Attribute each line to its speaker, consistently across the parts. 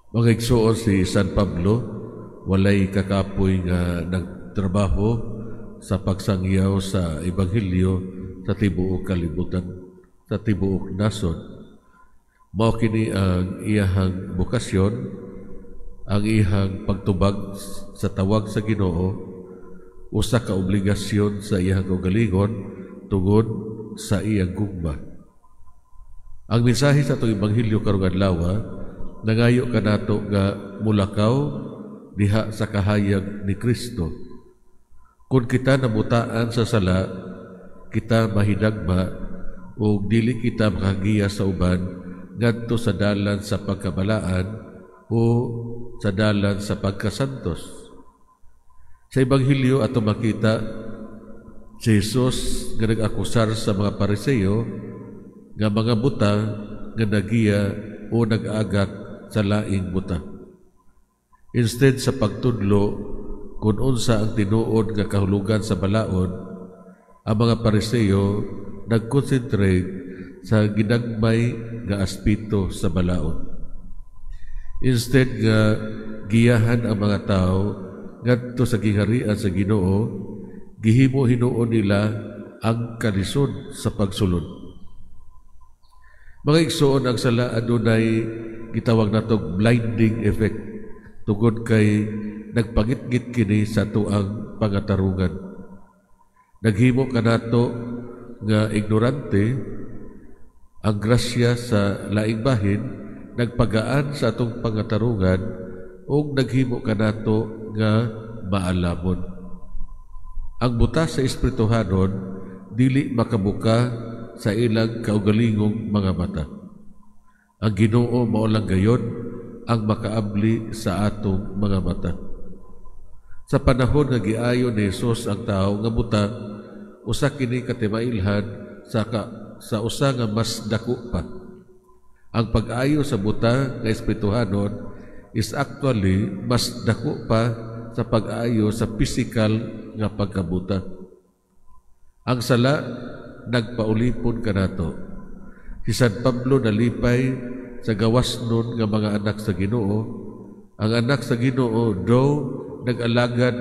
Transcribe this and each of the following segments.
Speaker 1: Mga igsuon si San Pablo, walay kakapoy nga nagtrabaho sa pagsangyaw sa Ebanghelyo sa tibuok kalibutan, sa tibuok nasod. Mao kini ang iyahang bukasyon, ang iyahang pagtubag sa tawag sa Ginoo, usa ka obligasyon sa iyahang kaugalingon tungod sa iyang gugma. Ang mensahe sa itong Ebanghelyo karong adlaw nangayo kanato nga mulakaw diha sa kahayag ni Kristo. Kung kita nabutaan sa sala, kita mahidagma o dili kita makagiya sa uban ngadto sa dalan sa pagkabalaan o sa dalan sa pagkasantos. Sa Ebanghelyo ato makita si Jesus nga nag-akusar sa mga Pariseo nga mga buta nga nagiya o nag-agat sa laing buta. Instead sa pagtudlo kung unsa ang tinuod nga kahulugan sa balaod, ang mga Pariseo nag-concentrate sa ginagmay nga aspito sa balaod. Instead nga giyahan ang mga tao ngadto sa giharian sa Ginoo, gihimo hinuon nila ang kalisod sa pagsulod. Mga igsoon, ang sala adunay gitawag natog blinding effect tungod kay nagpangitgit kini sa tuang pangatarungan. Naghimo kanato nga ignorante ang grasya sa laing bahin, nagpagaan sa atong pangatarungan ug naghimo kanato nga maalamon. Ang buta sa espirituhanon dili makabuka sa ilang kaugalingong mga mata. Ang Ginoo mao lang gayon ang makaabli sa atong mga mata. Sa panahon nga giayo ni Jesus ang tao nga buta, usa kini katimailhan sa usa nga mas dako pa. Ang pag-ayo sa buta nga espirituhanon is actually mas dako pa sa pag-ayo sa physical nga pagkabuta. Ang sala nagpaulipon kanato. Si San Pablo nalipay sa gawas nun nga mga anak sa Ginoo. Ang anak sa Ginoo daw nag-alagad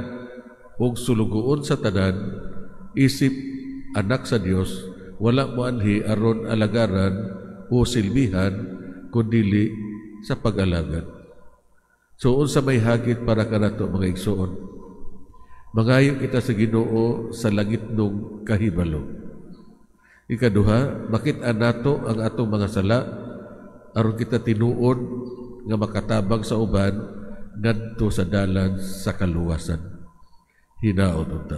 Speaker 1: og sulugoon sa tanan, isip anak sa Dios, wala mo anhi aron alagaran o silbihan kundili sa pag-alagad. So unsa may hagit para kanato mga igsoon? Mangayo kita sa Ginoo sa langit nung kahibalo. Ikaduha, makit-an nato ang atong mga sala aron kita tinuod nga makatabang sa uban ngadto sa dalan sa kaluwasan. Hinaot unta.